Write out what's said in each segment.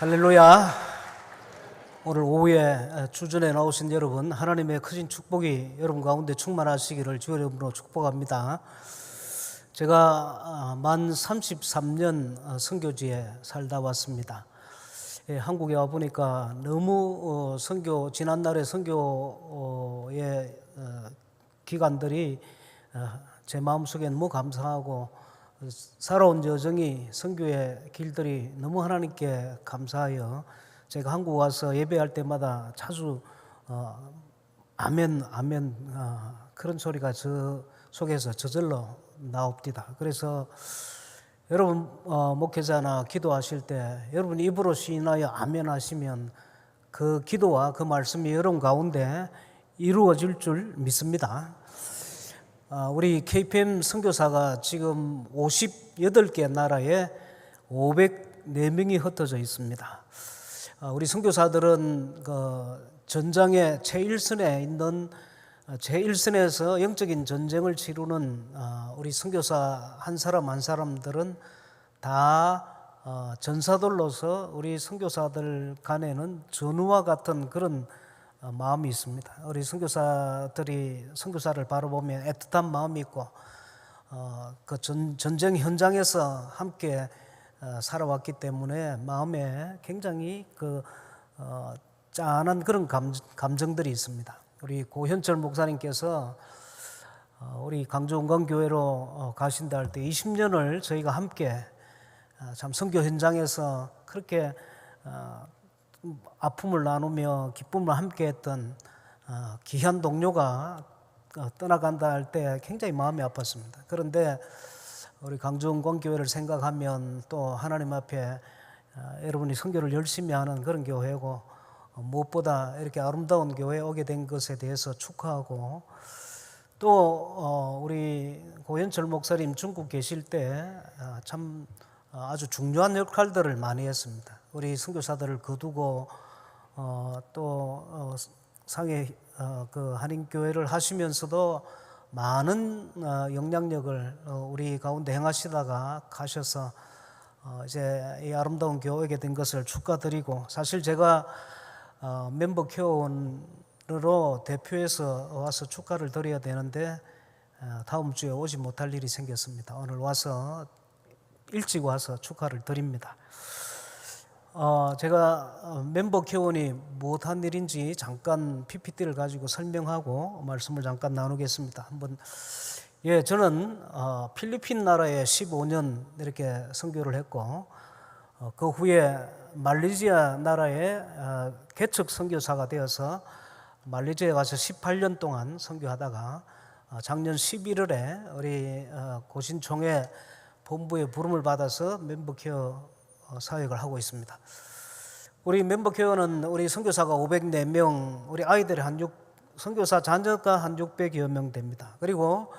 할렐루야. 오늘 오후에 주전에 나오신 여러분, 하나님의 크신 축복이 여러분 가운데 충만하시기를 주의 이름으로 축복합니다. 제가 만 33년 선교지에 살다 왔습니다. 한국에 와 보니까 너무 지난날의 선교의 기간들이 제 마음속에 너무 감사하고, 살아온 여정이, 선교의 길들이 너무 하나님께 감사하여 제가 한국 와서 예배할 때마다 자주 아멘 아멘 그런 소리가 저 속에서 저절로 나옵니다. 그래서 여러분 목회자나 기도하실 때 여러분 입으로 시인하여 아멘 하시면 그 기도와 그 말씀이 여러분 가운데 이루어질 줄 믿습니다. 우리 KPM 선교사가 지금 58개 나라에 504명이 흩어져 있습니다. 우리 선교사들은 전장의 제1선에 있는 제1선에서 영적인 전쟁을 치르는 우리 선교사 한 사람 한 사람들은 다 전사들로서 우리 선교사들 간에는 전우와 같은 그런 마음이 있습니다. 우리 선교사들이 선교사를 바라보면 애틋한 마음이 있고, 그 전쟁 현장에서 함께 살아왔기 때문에 마음에 굉장히 짠한 그런 감정들이 있습니다. 우리 고현철 목사님께서 우리 강주 온광교회로 가신다 할 때 20년을 저희가 함께 참 선교 현장에서 그렇게 아픔을 나누며 기쁨을 함께했던 귀한 동료가 떠나간다 할 때 굉장히 마음이 아팠습니다. 그런데 우리 강주원광교회를 생각하면 또 하나님 앞에 여러분이 선교를 열심히 하는 그런 교회고, 무엇보다 이렇게 아름다운 교회에 오게 된 것에 대해서 축하하고, 또 우리 고현철 목사님 중국 계실 때 참 아주 중요한 역할들을 많이 했습니다. 우리 선교사들을 거두고 또 상해 그 한인교회를 하시면서도 많은 영향력을 우리 가운데 행하시다가 가셔서 이제 이 아름다운 교회에 된 것을 축하드리고, 사실 제가 멤버 교원으로 대표해서 와서 축하를 드려야 되는데 다음 주에 오지 못할 일이 생겼습니다. 오늘 와서 일찍 와서 축하를 드립니다. 제가 멤버 교원이 무엇한 일인지 잠깐 PPT를 가지고 설명하고 말씀을 잠깐 나누겠습니다. 저는 필리핀 나라에 15년 이렇게 선교를 했고, 그 후에 말레이시아 나라에 개척 선교사가 되어서 말레이시아에 가서 18년 동안 선교하다가 작년 11월에 우리 고신총회 본부의 부름을 받아서 멤버 케어 사역을 하고 있습니다. 우리 멤버 케어는 우리 선교사가 504명, 우리 아이들이 선교사 자녀가 한 600여 명 됩니다. 그리고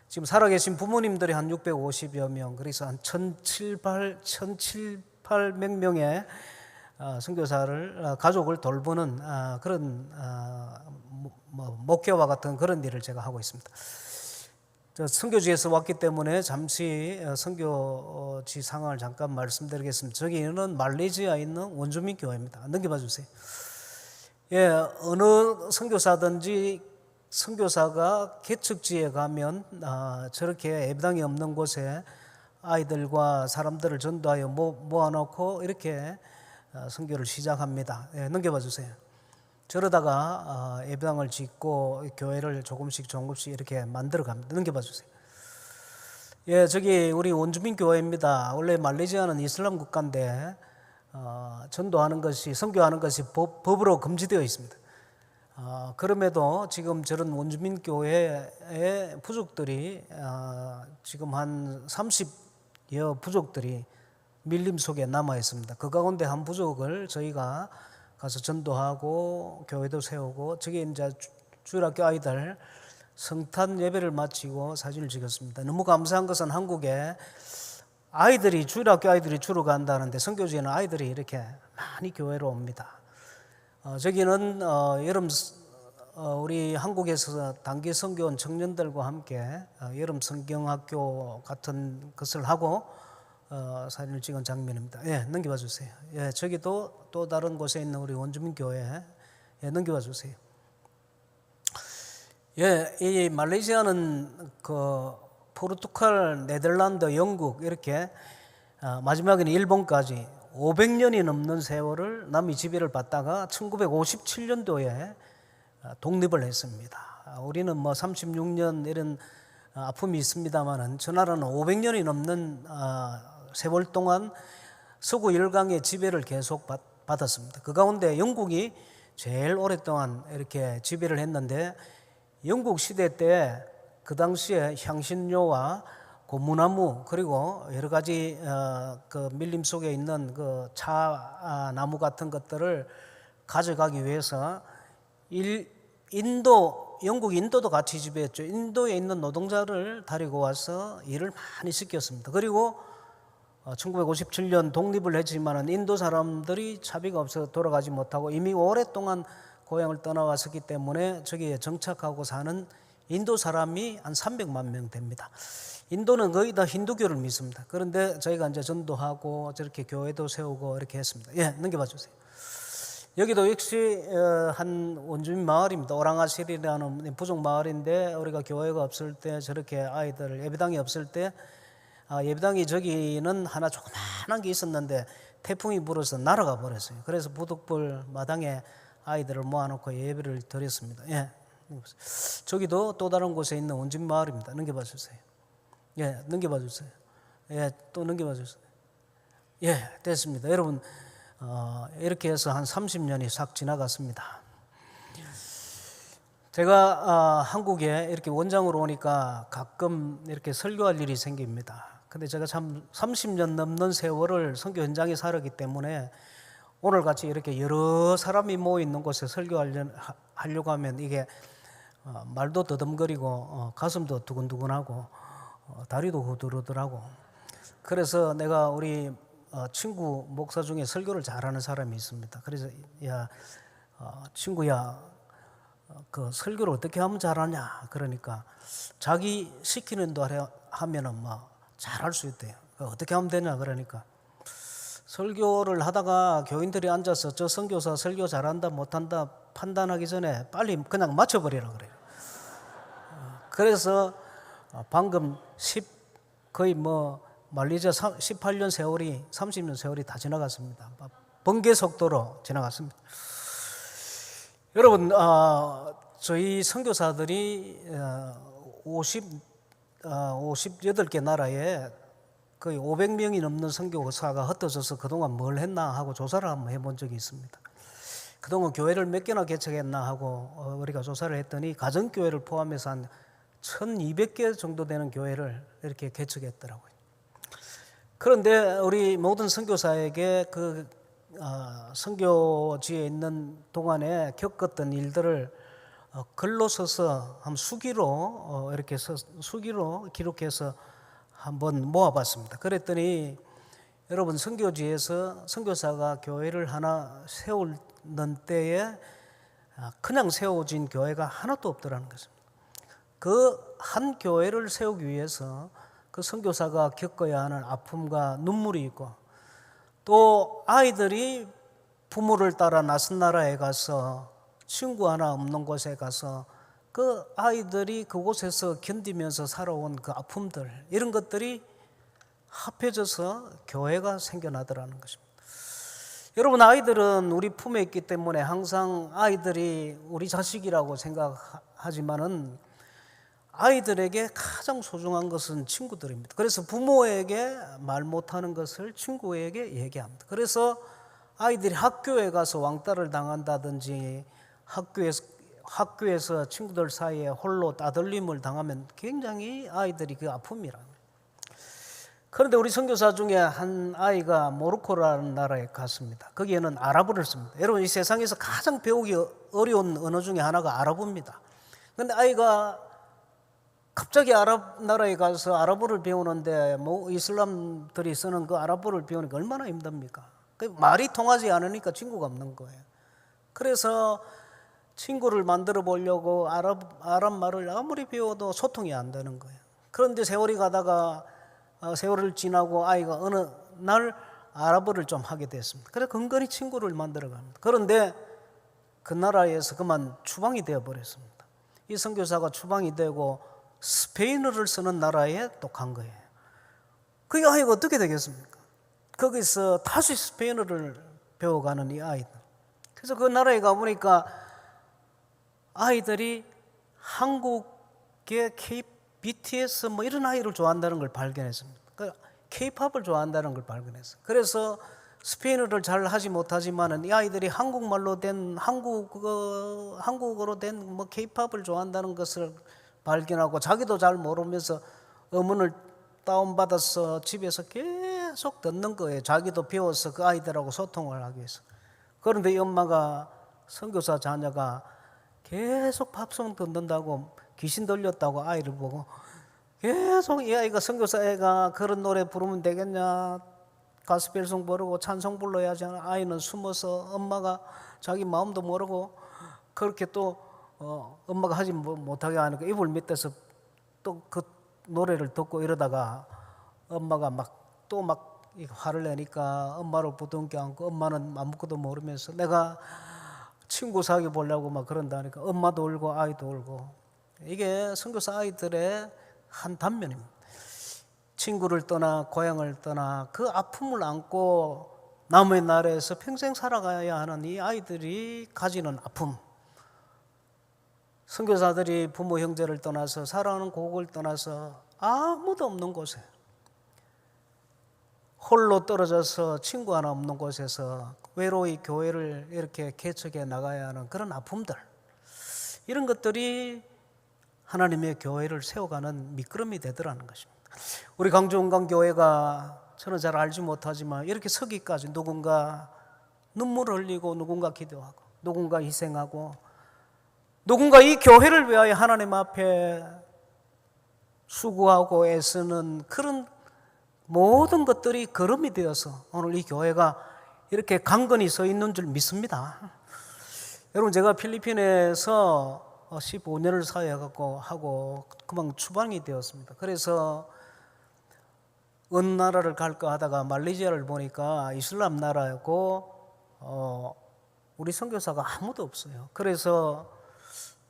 지금 살아계신 부모님들이 한 650여 명, 그래서 한 1,700명의 선교사를 가족을 돌보는 그런 목회와 같은 그런 일을 제가 하고 있습니다. 선교지에서 왔기 때문에 잠시 선교지 상황을 잠깐 말씀드리겠습니다. 저기는 말레이시아에 있는 원주민 교회입니다. 넘겨봐 주세요. 어느 선교사든지 선교사가 개척지에 가면 저렇게 예배당이 없는 곳에 아이들과 사람들을 전도하여 모아놓고 이렇게 선교를 시작합니다. 넘겨봐 주세요. 저러다가 예배당을 짓고 교회를 조금씩 이렇게 만들어 갑니다. 넘겨봐 주세요. 저기 우리 원주민 교회입니다. 원래 말레이시아는 이슬람 국가인데 전도하는 것이, 선교하는 것이 법으로 금지되어 있습니다. 그럼에도 지금 저런 원주민 교회의 부족들이 지금 한 30여 부족들이 밀림 속에 남아 있습니다. 그 가운데 한 부족을 저희가 가서 전도하고 교회도 세우고, 저게 이제 주일학교 아이들 성탄 예배를 마치고 사진을 찍었습니다. 너무 감사한 것은 한국에 주일학교 아이들이 주로 간다는데 선교지에는 아이들이 이렇게 많이 교회로 옵니다. 저기는 우리 한국에서 단기 선교원 청년들과 함께 여름 성경학교 같은 것을 하고, 사진을 찍은 장면입니다. 예, 넘겨봐 주세요. 예, 저기도 또 다른 곳에 있는 우리 원주민 교회. 예, 넘겨봐 주세요. 예, 이 말레이시아는 그 포르투갈, 네덜란드, 영국 이렇게 마지막에는 일본까지 500년이 넘는 세월을 남이 지배를 받다가 1957년도에 독립을 했습니다. 우리는 뭐 36년 이런 아픔이 있습니다만은 저 나라는 500년이 넘는 세월 동안 서구 열강의 지배를 계속 받았습니다. 그 가운데 영국이 제일 오랫동안 이렇게 지배를 했는데 영국 시대 때 그 당시에 향신료와 고무나무 그리고 여러 가지 그 밀림 속에 있는 그 차 나무 같은 것들을 가져가기 위해서 영국 인도도 같이 지배했죠. 인도에 있는 노동자를 데리고 와서 일을 많이 시켰습니다. 그리고 1957년 독립을 했지만 인도 사람들이 차비가 없어서 돌아가지 못하고 이미 오랫동안 고향을 떠나왔었기 때문에 저기에 정착하고 사는 인도 사람이 한 300만 명 됩니다. 인도는 거의 다 힌두교를 믿습니다. 그런데 저희가 이제 전도하고 저렇게 교회도 세우고 이렇게 했습니다. 예, 넘겨봐 주세요. 여기도 역시 한 원주민 마을입니다. 오랑아실이라는 부족 마을인데 우리가 교회가 없을 때 저렇게 아이들 예배당이 없을 때 예배당이 저기는 하나 조그만한 게 있었는데 태풍이 불어서 날아가 버렸어요. 그래서 부득불 마당에 아이들을 모아놓고 예배를 드렸습니다. 예, 저기도 또 다른 곳에 있는 원주민 마을입니다. 넘겨봐 주세요. 예, 넘겨봐 주세요. 예, 또 넘겨봐 주세요. 예, 됐습니다. 여러분 이렇게 해서 한 30년이 싹 지나갔습니다. 제가 한국에 이렇게 원장으로 오니까 가끔 이렇게 설교할 일이 생깁니다. 근데 제가 참 30년 넘는 세월을 선교 현장에 살았기 때문에 오늘 같이 이렇게 여러 사람이 모여 있는 곳에 설교하려고 하면 이게 말도 더듬거리고 가슴도 두근두근하고 다리도 후들후들하고 그래서 내가 우리 친구 목사 중에 설교를 잘하는 사람이 있습니다. 그래서 야 친구야 그 설교를 어떻게 하면 잘하냐 그러니까 자기 시키는 대로 하면은 뭐 잘할 수 있대요. 어떻게 하면 되냐 그러니까 설교를 하다가 교인들이 앉아서 저 선교사 설교 잘한다 못한다 판단하기 전에 빨리 그냥 맞춰버리라 그래요. 그래서 방금 거의 뭐 말레이시아 18년 세월이 30년 세월이 다 지나갔습니다. 번개 속도로 지나갔습니다. 여러분 저희 선교사들이 58개 나라에 거의 500명이 넘는 선교사가 흩어져서 그동안 뭘 했나 하고 조사를 한번 해본 적이 있습니다. 그동안 교회를 몇 개나 개척했나 하고 우리가 조사를 했더니 가정교회를 포함해서 한 1200개 정도 되는 교회를 이렇게 개척했더라고요. 그런데 우리 모든 선교사에게 그 선교지에 있는 동안에 겪었던 일들을 글로 써서 한 수기로 이렇게 수기로 기록해서 한번 모아봤습니다. 그랬더니 여러분 선교지에서 선교사가 교회를 하나 세우는 때에 그냥 세워진 교회가 하나도 없더라는 것입니다. 그 한 교회를 세우기 위해서 그 선교사가 겪어야 하는 아픔과 눈물이 있고 또 아이들이 부모를 따라 낯선 나라에 가서 친구 하나 없는 곳에 가서 그 아이들이 그곳에서 견디면서 살아온 그 아픔들 이런 것들이 합해져서 교회가 생겨나더라는 것입니다. 여러분 아이들은 우리 품에 있기 때문에 항상 아이들이 우리 자식이라고 생각하지만은 아이들에게 가장 소중한 것은 친구들입니다. 그래서 부모에게 말 못하는 것을 친구에게 얘기합니다. 그래서 아이들이 학교에 가서 왕따를 당한다든지 학교에서 친구들 사이에 홀로 따돌림을 당하면 굉장히 아이들이 그 아픔이라. 그런데 우리 선교사 중에 한 아이가 모로코라는 나라에 갔습니다. 거기에는 아랍어를 씁니다. 여러분 이 세상에서 가장 배우기 어려운 언어 중에 하나가 아랍어입니다. 그런데 아이가 갑자기 아랍 나라에 가서 아랍어를 배우는데 뭐 이슬람들이 쓰는 그 아랍어를 배우니까 얼마나 힘듭니까? 말이 통하지 않으니까 친구가 없는 거예요. 그래서 친구를 만들어 보려고 아랍 말을 아무리 배워도 소통이 안 되는 거예요. 그런데 세월이 가다가 세월을 지나고 아이가 어느 날 아랍어를 좀 하게 됐습니다. 그래서 근근히 친구를 만들어 갑니다. 그런데 그 나라에서 그만 추방이 되어 버렸습니다. 이 선교사가 추방이 되고 스페인어를 쓰는 나라에 또 간 거예요. 그 아이가 어떻게 되겠습니까? 거기서 다시 스페인어를 배워가는 이 아이들. 그래서 그 나라에 가보니까 아이들이 한국의 BTS 뭐 이런 아이를 좋아한다는 걸 발견했습니다. K-팝을 좋아한다는 걸 발견했어요. 그래서 스페인어를 잘 하지 못하지만은 이 아이들이 한국말로 된 한국어로 된 뭐 K-팝을 좋아한다는 것을 발견하고 자기도 잘 모르면서 음원을 다운받아서 집에서 계속 듣는 거예요. 자기도 배워서 그 아이들하고 소통을 하기 위해서. 그런데 이 엄마가 선교사 자녀가 계속 팝송 듣는다고 귀신 들렸다고 아이를 보고 계속 이 아이가 선교사 애가 그런 노래 부르면 되겠냐, 가스펠송 부르고 찬송 불러야지 하는 아이는 숨어서 엄마가 자기 마음도 모르고 그렇게 또 엄마가 하지 못하게 하니까 이불 밑에서 또 그 노래를 듣고 이러다가 엄마가 또 화를 내니까 엄마를 부둥켜 안고 엄마는 아무것도 모르면서 내가 친구 사귀어 보려고 막 그런다니까 엄마도 울고 아이도 울고. 이게 선교사 아이들의 한 단면입니다. 친구를 떠나 고향을 떠나 그 아픔을 안고 남의 나라에서 평생 살아가야 하는 이 아이들이 가지는 아픔. 선교사들이 부모 형제를 떠나서 사랑하는 고국을 떠나서 아무도 없는 곳에 홀로 떨어져서 친구 하나 없는 곳에서 외로이 교회를 이렇게 개척해 나가야 하는 그런 아픔들, 이런 것들이 하나님의 교회를 세워가는 미끄럼이 되더라는 것입니다. 우리 강주원광교회가 저는 잘 알지 못하지만 이렇게 서기까지 누군가 눈물을 흘리고 누군가 기도하고 누군가 희생하고 누군가 이 교회를 위하여 하나님 앞에 수고하고 애쓰는 그런 모든 것들이 걸음이 되어서 오늘 이 교회가 이렇게 강건히 서 있는 줄 믿습니다. 여러분, 제가 필리핀에서 15년을 사역하고 하고 그만 추방이 되었습니다. 그래서 어느 나라를 갈까 하다가 말레이시아를 보니까 이슬람 나라였고 우리 선교사가 아무도 없어요. 그래서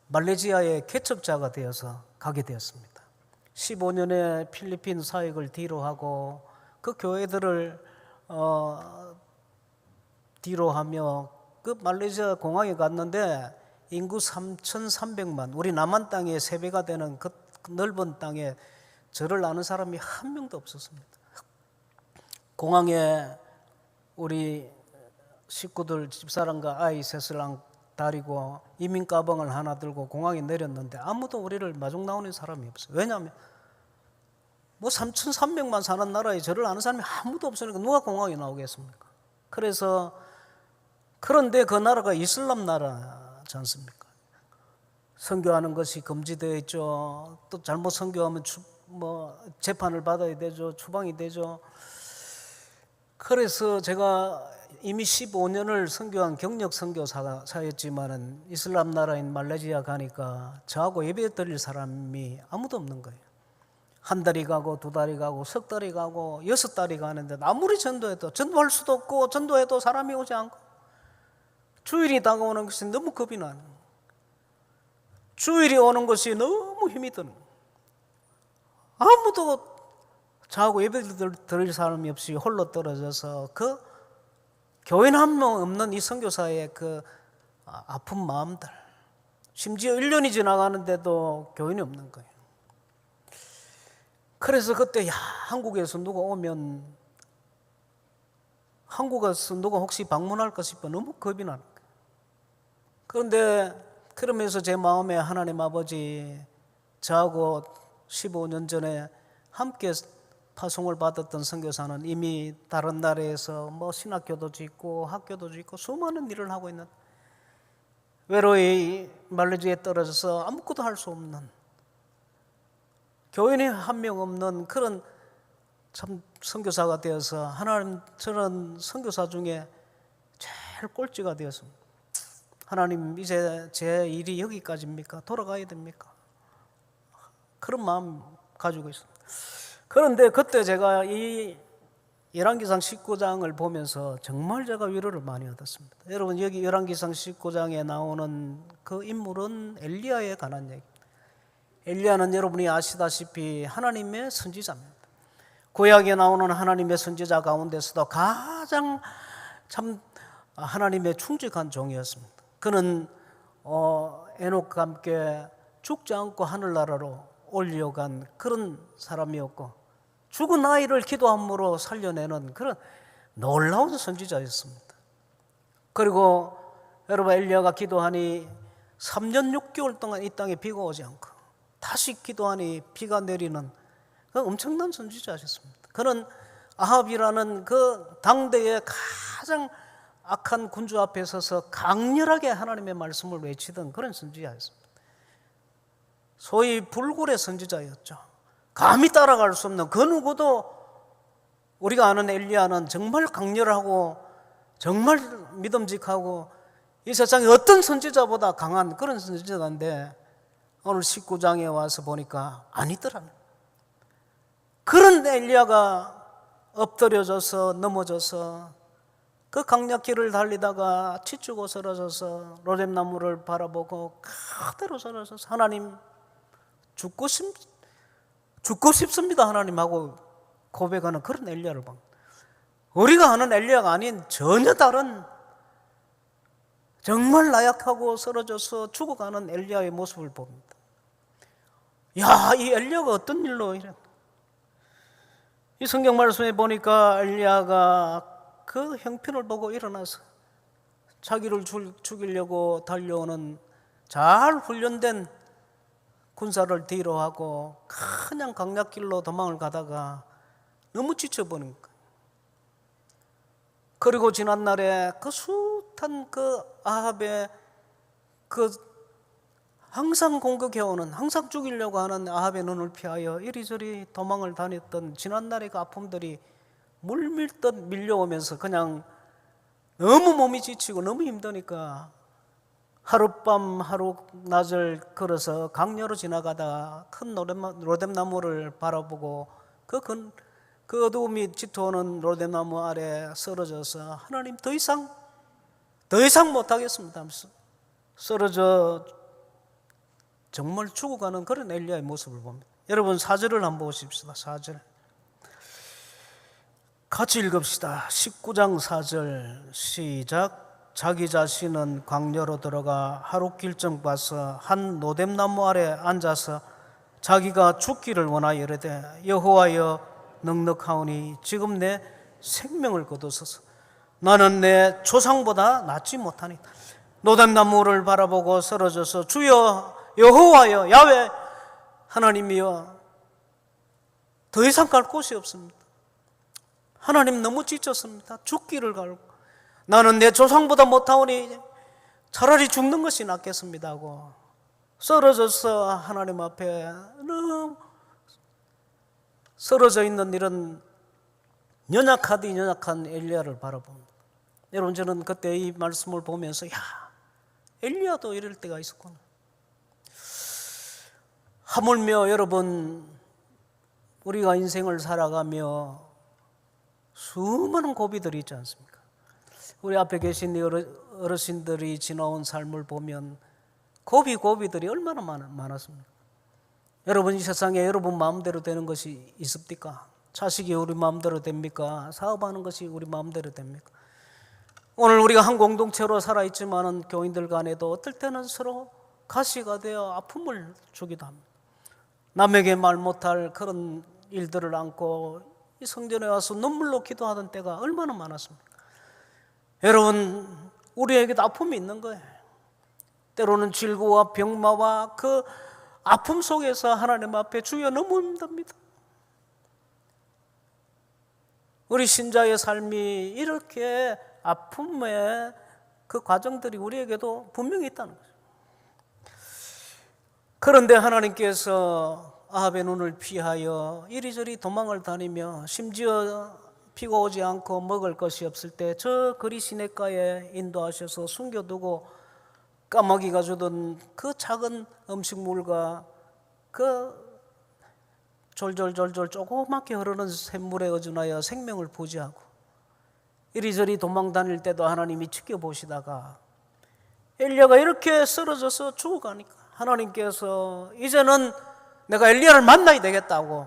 말레이시아의 개척자가 되어서 가게 되었습니다. 15년의 필리핀 사역을 뒤로 하고 그 교회들을 뒤로 하며 그 말레이시아 공항에 갔는데 인구 3,300만, 우리 남한 땅의 3배가 되는 그 넓은 땅에 저를 아는 사람이 한 명도 없었습니다. 공항에 우리 식구들 집사람과 아이 셋을 다리고 이민 가방을 하나 들고 공항에 내렸는데 아무도 우리를 마중 나오는 사람이 없어요. 왜냐하면 3,300만 사는 나라에 저를 아는 사람이 아무도 없으니까 누가 공항에 나오겠습니까? 그런데 그 나라가 이슬람 나라지 않습니까? 선교하는 것이 금지되어 있죠. 또 잘못 선교하면 재판을 받아야 되죠. 추방이 되죠. 그래서 제가 이미 15년을 선교한 경력 선교사였지만은 이슬람 나라인 말레이시아 가니까 저하고 예배 드릴 사람이 아무도 없는 거예요. 한 달이 가고 두 달이 가고 석 달이 가고 6달이 가는데 아무리 전도해도 전도할 수도 없고 전도해도 사람이 오지 않고 주일이 다가오는 것이 너무 겁이 나는 거예요. 주일이 오는 것이 너무 힘이 드는 거예요. 아무도 저하고 예배 드릴 사람이 없이 홀로 떨어져서 그 교인 한 명 없는 이 선교사의 그 아픈 마음들, 심지어 1년이 지나가는데도 교인이 없는 거예요. 그래서 그때 한국에서 누가 오면 한국에서 누가 혹시 방문할까 싶어 너무 겁이 나는 거예요. 그런데 그러면서 제 마음에 하나님 아버지, 저하고 15년 전에 함께 파송을 받았던 선교사는 이미 다른 나라에서 신학교도 짓고 학교도 짓고 수많은 일을 하고 있는, 외로이 말레이시아에 떨어져서 아무것도 할 수 없는, 교인이 한 명 없는 그런 참 선교사가 되어서 하나님, 저는 선교사 중에 제일 꼴찌가 되었습니다. 하나님, 이제 제 일이 여기까지입니까? 돌아가야 됩니까? 그런 마음 가지고 있습니다. 그런데 그때 제가 이 열왕기상 19장을 보면서 정말 제가 위로를 많이 얻었습니다. 여러분, 여기 열왕기상 19장에 나오는 그 인물은 엘리야에 관한 얘기입니다. 엘리야는 여러분이 아시다시피 하나님의 선지자입니다. 구약에 나오는 하나님의 선지자 가운데서도 가장 참 하나님의 충직한 종이었습니다. 그는 에녹과 함께 죽지 않고 하늘나라로 올려간 그런 사람이었고, 죽은 아이를 기도함으로 살려내는 그런 놀라운 선지자였습니다. 그리고 여러분, 엘리야가 기도하니 3년 6개월 동안 이 땅에 비가 오지 않고 다시 기도하니 비가 내리는 그 엄청난 선지자였습니다. 그는 아합이라는 그 당대의 가장 악한 군주 앞에 서서 강렬하게 하나님의 말씀을 외치던 그런 선지자였습니다. 소위 불굴의 선지자였죠. 감히 따라갈 수 없는 그 누구도. 우리가 아는 엘리야는 정말 강렬하고 정말 믿음직하고 이 세상에 어떤 선지자보다 강한 그런 선지자인데, 오늘 19장에 와서 보니까 아니더랍니다. 그런 엘리야가 엎드려져서 넘어져서 그 강약길을 달리다가 치추고 쓰러져서 로뎀나무를 바라보고 그대로 쓰러져서 하나님, 죽고 싶습니다 하나님하고 고백하는 그런 엘리야를 봅니다. 우리가 아는 엘리야가 아닌 전혀 다른, 정말 나약하고 쓰러져서 죽어가는 엘리야의 모습을 봅니다. 야, 이 엘리야가 어떤 일로 이래? 이 성경 말씀에 보니까 엘리야가 그 형편을 보고 일어나서 자기를 죽이려고 달려오는 잘 훈련된 군사를 뒤로 하고 그냥 강약길로 도망을 가다가 너무 지쳐버린 거예요. 그리고 지난날에 그 숱한 그 아합의 그 항상 공격해오는, 항상 죽이려고 하는 아합의 눈을 피하여 이리저리 도망을 다녔던 지난날의 그 아픔들이 물밀듯 밀려오면서 그냥 너무 몸이 지치고 너무 힘드니까 하룻밤 하룻낮을 걸어서 강야로 지나가다가 큰 로뎀나무를 바라보고 그 어두움이 짙어오는 로뎀나무 아래 쓰러져서 하나님 더 이상 못하겠습니다 하면서 쓰러져 정말 죽어가는 그런 엘리야의 모습을 봅니다. 여러분, 4절을 한번 보십시다. 4절 같이 읽읍시다. 19장 4절 시작. 자기 자신은 광야로 들어가 하루 길정 봐서 한 로뎀나무 아래 앉아서 자기가 죽기를 원하여 이르되 여호와여 넉넉하오니 지금 내 생명을 거두소서. 나는 내 조상보다 낫지 못하니. 로뎀나무를 바라보고 쓰러져서 주여 여호와여 야훼 하나님이여 더 이상 갈 곳이 없습니다. 하나님 너무 지쳤습니다. 죽기를 갈고 나는 내 조상보다 못하오니 차라리 죽는 것이 낫겠습니다 하고 쓰러져서 하나님 앞에 너무 쓰러져 있는 이런 연약한 엘리야를 바라봅니다. 여러분, 저는 그때 이 말씀을 보면서 엘리야도 이럴 때가 있었구나. 하물며 여러분, 우리가 인생을 살아가며 수많은 고비들이 있지 않습니까? 우리 앞에 계신 어르신들이 지나온 삶을 보면 고비들이 얼마나 많았습니까? 여러분, 이 세상에 여러분 마음대로 되는 것이 있습니까? 자식이 우리 마음대로 됩니까? 사업하는 것이 우리 마음대로 됩니까? 오늘 우리가 한 공동체로 살아있지만은 교인들 간에도 어떨 때는 서로 가시가 되어 아픔을 주기도 합니다. 남에게 말 못할 그런 일들을 안고 이 성전에 와서 눈물로 기도하던 때가 얼마나 많았습니까? 여러분, 우리에게도 아픔이 있는 거예요. 때로는 질고와 병마와 그 아픔 속에서 하나님 앞에 주여 너무 힘듭니다. 우리 신자의 삶이 이렇게 아픔의 그 과정들이 우리에게도 분명히 있다는 거죠. 그런데 하나님께서 아합의 눈을 피하여 이리저리 도망을 다니며 심지어 비가 오지 않고 먹을 것이 없을 때 저 그리 시냇가에 인도하셔서 숨겨두고 까마귀가 주던 그 작은 음식물과 그 졸졸졸졸 조그맣게 흐르는 샘물에 의존하여 생명을 부지하고 이리저리 도망 다닐 때도 하나님이 지켜보시다가 엘리야가 이렇게 쓰러져서 죽어가니까 하나님께서 이제는 내가 엘리야를 만나야 되겠다고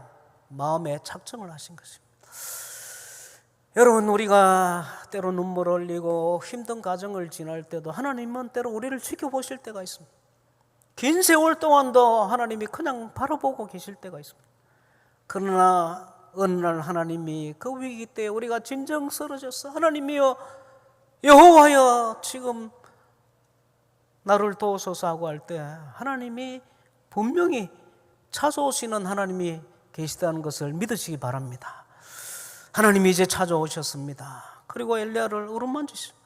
마음에 작정을 하신 것입니다. 여러분, 우리가 때로 눈물을 흘리고 힘든 과정을 지날 때도 하나님은 때로 우리를 지켜보실 때가 있습니다. 긴 세월 동안도 하나님이 그냥 바라보고 계실 때가 있습니다. 그러나 어느 날 하나님이 그 위기 때 우리가 진정 쓰러졌어. 하나님이여, 여호와여, 지금 나를 도우소서 하고 할 때 하나님이 분명히 찾아오시는 하나님이 계시다는 것을 믿으시기 바랍니다. 하나님이 이제 찾아오셨습니다. 그리고 엘리야를 어루만지십니다.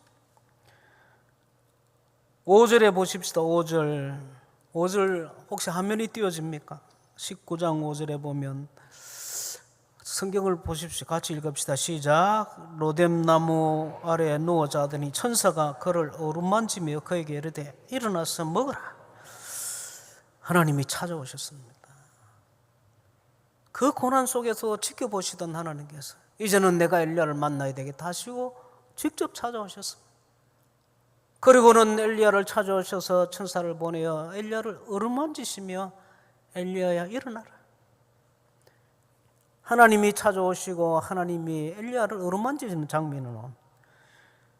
5절에 보십시다. 5절 혹시 화면이 띄워집니까? 19장 5절에 보면 성경을 보십시오. 같이 읽읍시다. 시작. 로뎀나무 아래에 누워 자더니 천사가 그를 어루만지며 그에게 이르되 일어나서 먹으라. 하나님이 찾아오셨습니다. 그 고난 속에서 지켜보시던 하나님께서 이제는 내가 엘리야를 만나야 되겠다 하시고 직접 찾아오셨습니다. 그리고는 엘리야를 찾아오셔서 천사를 보내어 엘리야를 어루만지시며 엘리야야 일어나라. 하나님이 찾아오시고 하나님이 엘리야를 어루만지시는 장면은 옵니다.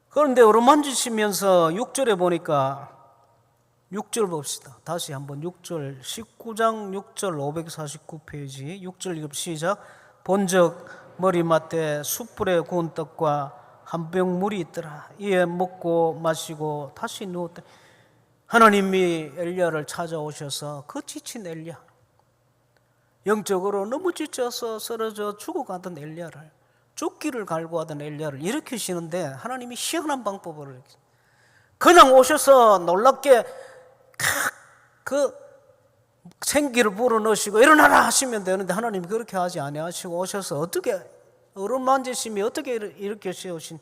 그런데 어루만지시면서 6절에 보니까 6절 봅시다. 다시 한번 6절 19장 6절 549페이지 6절 읽읍 시작. 본즉 머리맡에 숯불에 구운 떡과 한 병 물이 있더라. 이에 먹고 마시고 다시 누웠다. 하나님이 엘리야를 찾아오셔서 그 지친 엘리야, 영적으로 너무 지쳐서 쓰러져 죽어가던 엘리야를, 죽기를 갈구하던 엘리야를 일으키시는데 하나님이 희한한 방법을 그냥 오셔서 놀랍게 그 생기를 불어넣으시고 일어나라 하시면 되는데 하나님이 그렇게 하지 아니하시고 오셔서 어떻게 어루만지심이 어떻게 이렇게 세우신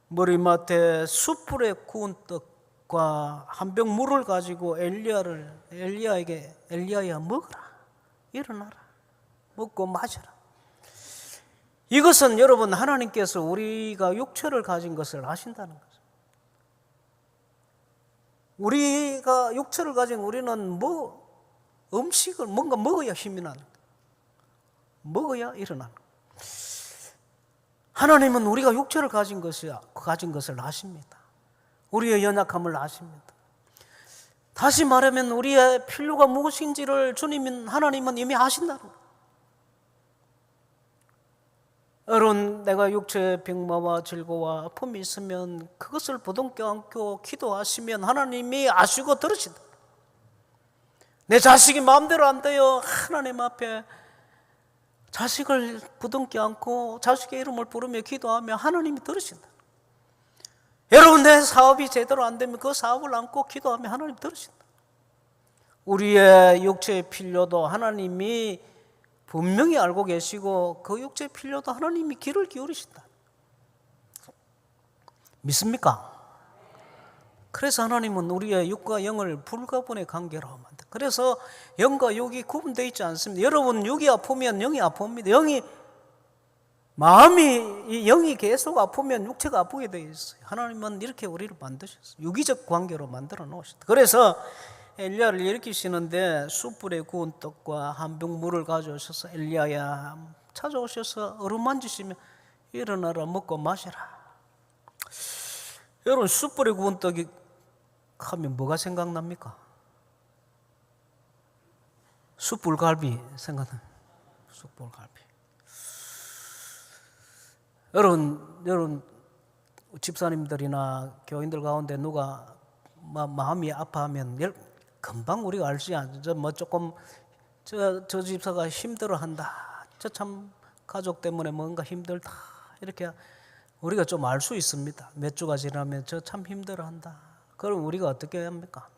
머리맡에 숯불에 구운 떡과 한 병 물을 가지고 엘리야에게 엘리야야 먹으라, 일어나라, 먹고 마셔라. 이것은 여러분 하나님께서 우리가 육체를 가진 것을 아신다는 거죠. 우리가 육체를 가진 우리는 음식을 뭔가 먹어야 힘이 나는 거예요. 먹어야 일어나는 거예요. 하나님은 우리가 육체를 가진 것을 아십니다. 우리의 연약함을 아십니다. 다시 말하면 우리의 필요가 무엇인지를 하나님은 이미 아신다는 거예요. 여러분, 내가 육체의 병마와 질고와 아픔이 있으면 그것을 부둥켜 안고 기도하시면 하나님이 아시고 들으신다. 내 자식이 마음대로 안 돼요. 하나님 앞에 자식을 부둥켜 안고 자식의 이름을 부르며 기도하며 하나님이 들으신다. 여러분, 내 사업이 제대로 안 되면 그 사업을 안고 기도하며 하나님이 들으신다. 우리의 육체의 필요도 하나님이 분명히 알고 계시고 그 육체의 필요도 하나님이 귀를 기울이신다. 믿습니까? 그래서 하나님은 우리의 육과 영을 불가분의 관계로 만든다. 그래서 영과 육이 구분되어 있지 않습니다. 여러분, 육이 아프면 영이 아픕니다. 영이 계속 아프면 육체가 아프게 되어 있어요. 하나님은 이렇게 우리를 만드셨어요. 유기적 관계로 만들어 놓으셨다. 그래서 엘리야를 일으키시는데 숯불에 구운 떡과 한 병 물을 가져오셔서 엘리야야 찾아오셔서 어루만지시며 일어나라, 먹고 마시라. 여러분, 숯불에 구운 떡이 하면 뭐가 생각납니까? 숯불갈비 생각납니다. 숯불갈비. 여러분 집사님들이나 교인들 가운데 누가 마음이 아파하면 금방 우리가 알 수 있죠. 저 집사가 힘들어한다. 저 참 가족 때문에 뭔가 힘들다. 이렇게 우리가 좀 알 수 있습니다. 몇 주가 지나면 저 참 힘들어한다. 그럼 우리가 어떻게 합니까?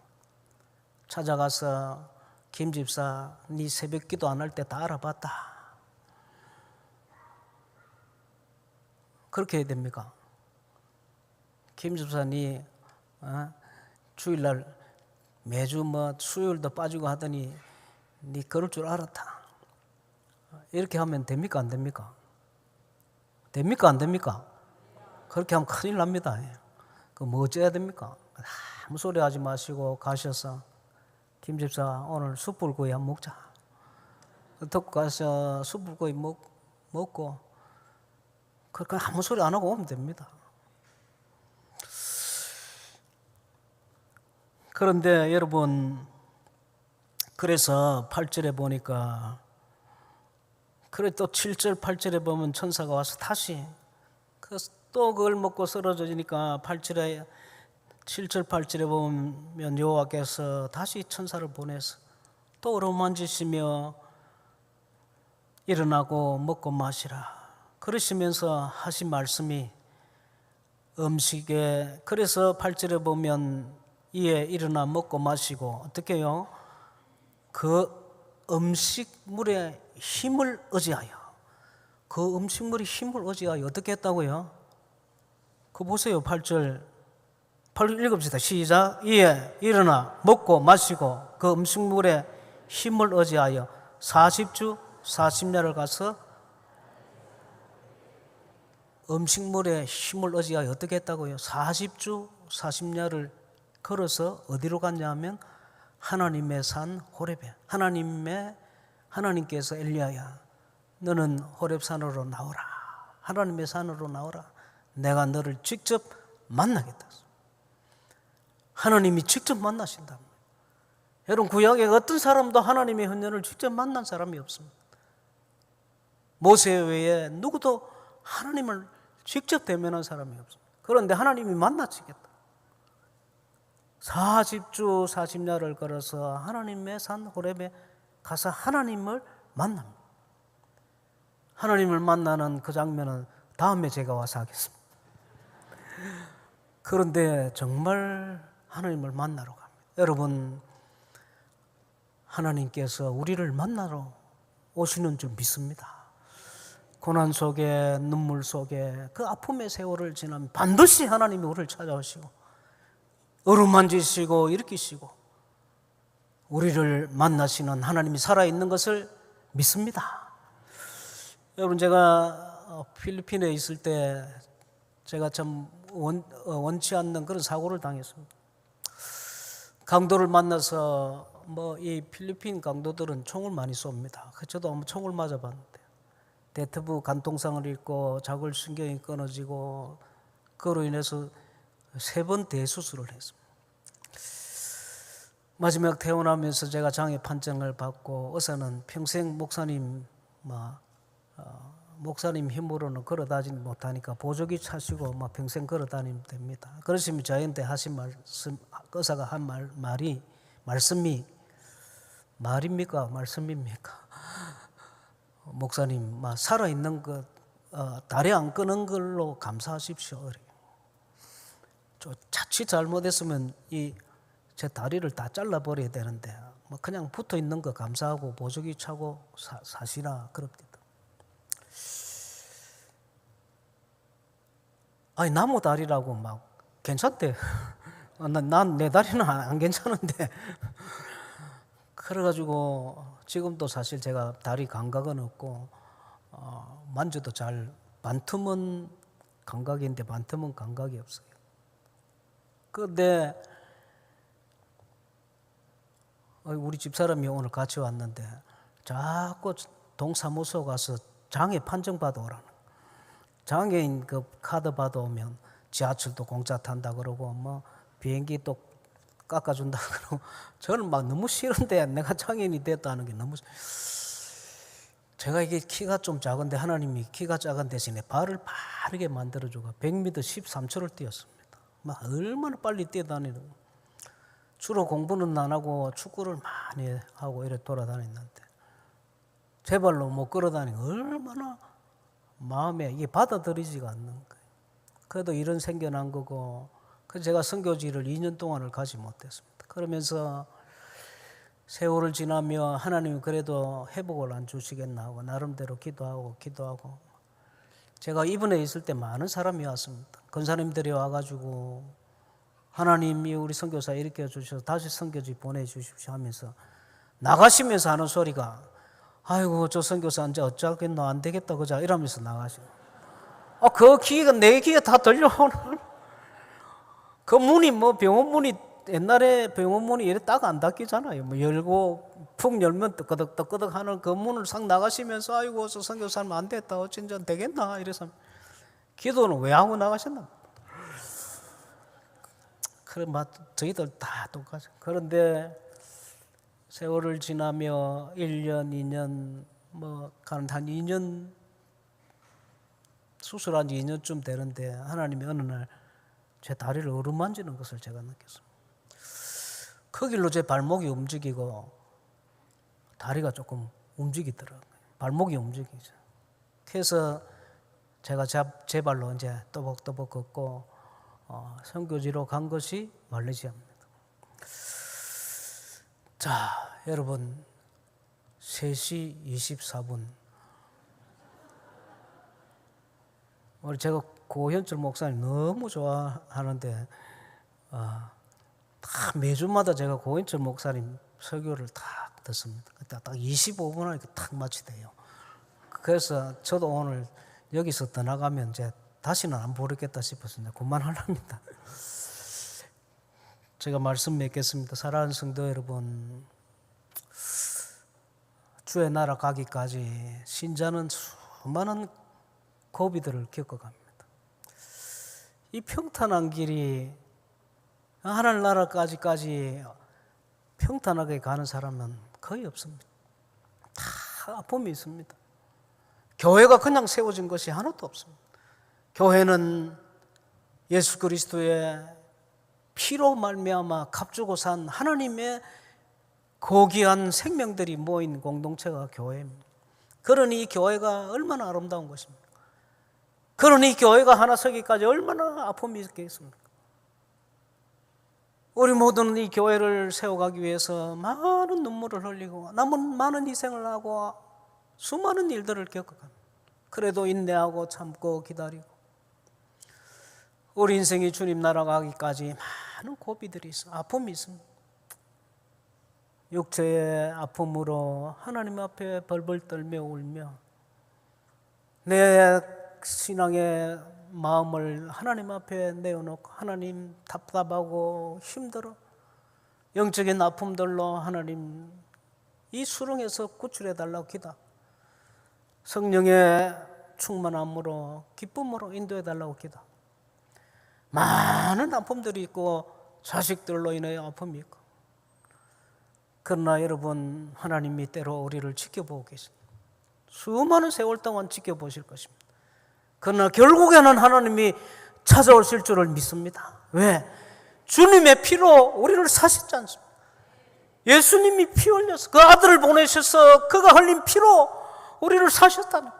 찾아가서 김 집사, 네 새벽 기도 안 할 때 다 알아봤다. 그렇게 해야 됩니까? 김 집사, 네 주일날 매주 수요일도 빠지고 하더니 네 그럴 줄 알았다. 이렇게 하면 됩니까? 안 됩니까? 됩니까? 안 됩니까? 그렇게 하면 큰일 납니다. 그 뭐 어째야 됩니까? 아무 소리 하지 마시고 가셔서 김 집사 오늘 숯불구이 한번 먹자. 듣고 가서 숯불구이 먹고 그렇게 아무 소리 안 하고 오면 됩니다. 그런데 여러분, 그래서 8절에 보니까, 그래 또 7절 8절에 보면 천사가 와서 다시 또 그걸 먹고 쓰러지니까 8절에 7절 8절에 보면 여호와께서 다시 천사를 보내서 또 어루만지시며 일어나고 먹고 마시라 그러시면서 하신 말씀이 음식에, 그래서 8절에 보면 이에 일어나 먹고 마시고 어떻게 해요? 그 음식물의 힘을 의지하여, 그 음식물의 힘을 의지하여 어떻게 했다고요? 그거 보세요. 8절 읽읍시다. 시작. 이에 일어나 먹고 마시고 그 음식물의 힘을 의지하여 40주 40야를 가서, 음식물의 힘을 의지하여 어떻게 했다고요? 40주 40야를 걸어서 어디로 갔냐 하면 하나님의 산 호렙에, 하나님께서 엘리야야 너는 호렙산으로 나오라, 하나님의 산으로 나오라, 내가 너를 직접 만나겠다. 하나님이 직접 만나신다. 여러분, 구약에 어떤 사람도 하나님의 헌년을 직접 만난 사람이 없습니다. 모세 외에 누구도 하나님을 직접 대면한 사람이 없습니다. 그런데 하나님이 만나시겠다. 40주 40야를 걸어서 하나님의 산 호렙에 가서 하나님을 만납니다. 하나님을 만나는 그 장면은 다음에 제가 와서 하겠습니다. 그런데 정말 하나님을 만나러 갑니다. 여러분, 하나님께서 우리를 만나러 오시는 줄 믿습니다. 고난 속에, 눈물 속에, 그 아픔의 세월을 지나면 반드시 하나님이 우리를 찾아오시고 어루만지시고 일으키시고 우리를 만나시는 하나님이 살아있는 것을 믿습니다. 여러분, 제가 필리핀에 있을 때 제가 참 원치 않는 그런 사고를 당했습니다. 강도를 만나서 이 필리핀 강도들은 총을 많이 쏩니다. 저도 한번 총을 맞아봤는데 대퇴부 간통상을 입고 자골신경이 끊어지고 그로 인해서 3번 대수술을 했습니다. 마지막 퇴원하면서 제가 장애 판정을 받고 의사는 평생 목사님 힘으로는 걸어다니지 못하니까 보조기 차시고 평생 걸어다니면 됩니다. 그러시면 저한테 하신 말씀, 의사가 한 말씀이 말입니까? 말씀입니까? 목사님, 살아있는 것, 다리 안 끄는 걸로 감사하십시오. 자칫 잘못했으면 제 다리를 다 잘라버려야 되는데 그냥 붙어있는 거 감사하고 보조기 차고 사시라 그럽니다. 아니, 나무 다리라고 괜찮대. 난 내 다리는 안 괜찮은데. 그래가지고 지금도 사실 제가 다리 감각은 없고 만져도 잘, 반틈은 감각인데 반틈은 감각이 없어요. 그런데 우리 집사람이 오늘 같이 왔는데 자꾸 동사무소 가서 장애 판정 받아오라는, 장애인 그 카드 받아오면 지하철도 공짜 탄다 그러고 비행기 또 깎아준다 그러고, 저는 너무 싫은데 내가 장애인이 됐다는 게 너무, 제가 이게 키가 좀 작은데 하나님이 키가 작은 대신에 발을 빠르게 만들어주고 100m 13초를 뛰었습니다. 얼마나 빨리 뛰어다니는, 주로 공부는 안 하고 축구를 많이 하고 이래 돌아다녔는데 제 발로 못 걸어다니고 얼마나 마음에 이게 받아들이지가 않는 거예요. 그래도 일은 생겨난 거고, 그래서 제가 선교지를 2년 동안을 가지 못했습니다. 그러면서 세월을 지나며 하나님이 그래도 회복을 안 주시겠나 하고 나름대로 기도하고 제가 이번에 있을 때 많은 사람이 왔습니다. 권사님들이 와가지고 하나님이 우리 선교사 일으켜 주셔서 다시 선교지 보내주십시오 하면서 나가시면서 하는 소리가, 아이고 저 선교사 이제 어쩌겠노 안 되겠다 그자 이러면서 나가시고 그 기회가 내 기회 다 들려오는 그 문이 뭐 병원 문이 옛날에 병원 문이 이래 딱 안 닫히잖아요. 뭐 열고 푹 열면 뜨끄덕 하는 그 문을 싹 나가시면서 아이고 저 선교사님 안 됐다 어쩐지 되겠나 이래서 기도는 왜 하고 나가셨나? 그래 저희들 다 똑같아요. 그런데 세월을 지나며 1년, 2년 뭐 한 2년 수술한 지 2년쯤 되는데 하나님이 어느 날 제 다리를 어루만지는 것을 제가 느꼈습니다. 그 길로 제 발목이 움직이고 다리가 조금 움직이더라고요. 발목이 움직이죠. 그래서 제가 제 발로 이제 또박또박 걷고 선교지로 간 것이 말레이시아입니다. 자, 여러분 3시 24분 우리 제가 고현철 목사님 너무 좋아하는데 다 매주마다 제가 고현철 목사님 설교를 다 듣습니다. 그때 딱 25분 하니까 딱 마치대요. 그래서 저도 오늘 여기서 떠나가면 이제 다시는 안 부르겠다 싶었습니다. 그만하랍니다. 제가 말씀 맺겠습니다. 사랑하는 성도 여러분, 주의 나라 가기까지 신자는 수많은 고비들을 겪어갑니다. 이 평탄한 길이 하늘 나라까지 평탄하게 가는 사람은 거의 없습니다. 다 아픔이 있습니다. 교회가 그냥 세워진 것이 하나도 없습니다. 교회는 예수 그리스도의 피로 말미암아 값주고 산 하나님의 고귀한 생명들이 모인 공동체가 교회입니다. 그러니 이 교회가 얼마나 아름다운 것입니까? 그러니 이 교회가 하나 서기까지 얼마나 아픔이 있겠습니까? 우리 모두는 이 교회를 세워가기 위해서 많은 눈물을 흘리고 많은 희생을 하고 수많은 일들을 겪어갑니다. 그래도 인내하고 참고 기다리고 우리 인생이 주님 나라 가기까지 많은 고비들이 있어 아픔이 있습니다. 육체의 아픔으로 하나님 앞에 벌벌 떨며 울며 내 신앙의 마음을 하나님 앞에 내어놓고 하나님 답답하고 힘들어 영적인 아픔들로 하나님 이 수렁에서 구출해달라고 기도 성령의 충만함으로 기쁨으로 인도해달라고 기도 많은 아픔들이 있고 자식들로 인하여 아픔이 있고 그러나 여러분 하나님이 때로 우리를 지켜보고 계십니다. 수많은 세월 동안 지켜보실 것입니다. 그러나 결국에는 하나님이 찾아오실 줄을 믿습니다. 왜? 주님의 피로 우리를 사셨지 않습니까? 예수님이 피 흘려서 그 아들을 보내셔서 그가 흘린 피로 우리를 사셨다는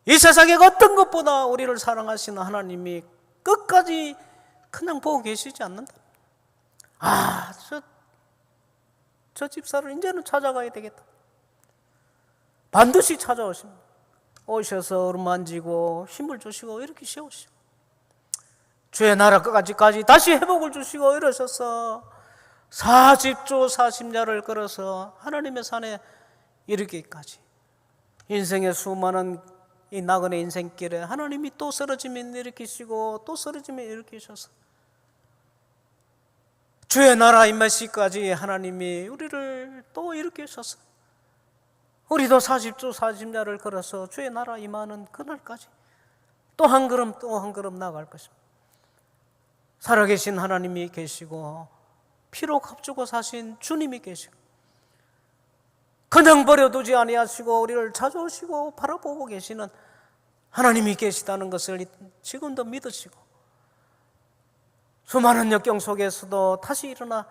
이 세상에 어떤 것보다 우리를 사랑하시는 하나님이 끝까지 그냥 보고 계시지 않는다. 저 집사를 이제는 찾아가야 되겠다. 반드시 찾아오십니다. 오셔서 어루만지고 힘을 주시고 이렇게 세우시고 주의 나라 끝까지 다시 회복을 주시고 이러셔서 40주 40야를 걸어서 하나님의 산에 이르기까지 인생의 수많은 이 나그네 인생길에 하나님이 또 쓰러지면 일으키시고 또 쓰러지면 일으키셔서 주의 나라 임하시기까지 하나님이 우리를 또 일으키셔서 우리도 40주 40야를 걸어서 주의 나라 임하는 그날까지 또 한 걸음 나아갈 것입니다. 살아계신 하나님이 계시고 피로 값주고 사신 주님이 계시고 그냥 버려두지 아니하시고 우리를 찾아오시고 바라보고 계시는 하나님이 계시다는 것을 지금도 믿으시고 수많은 역경 속에서도 다시 일어나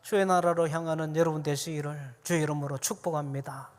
주의 나라로 향하는 여러분 되시기를 주의 이름으로 축복합니다.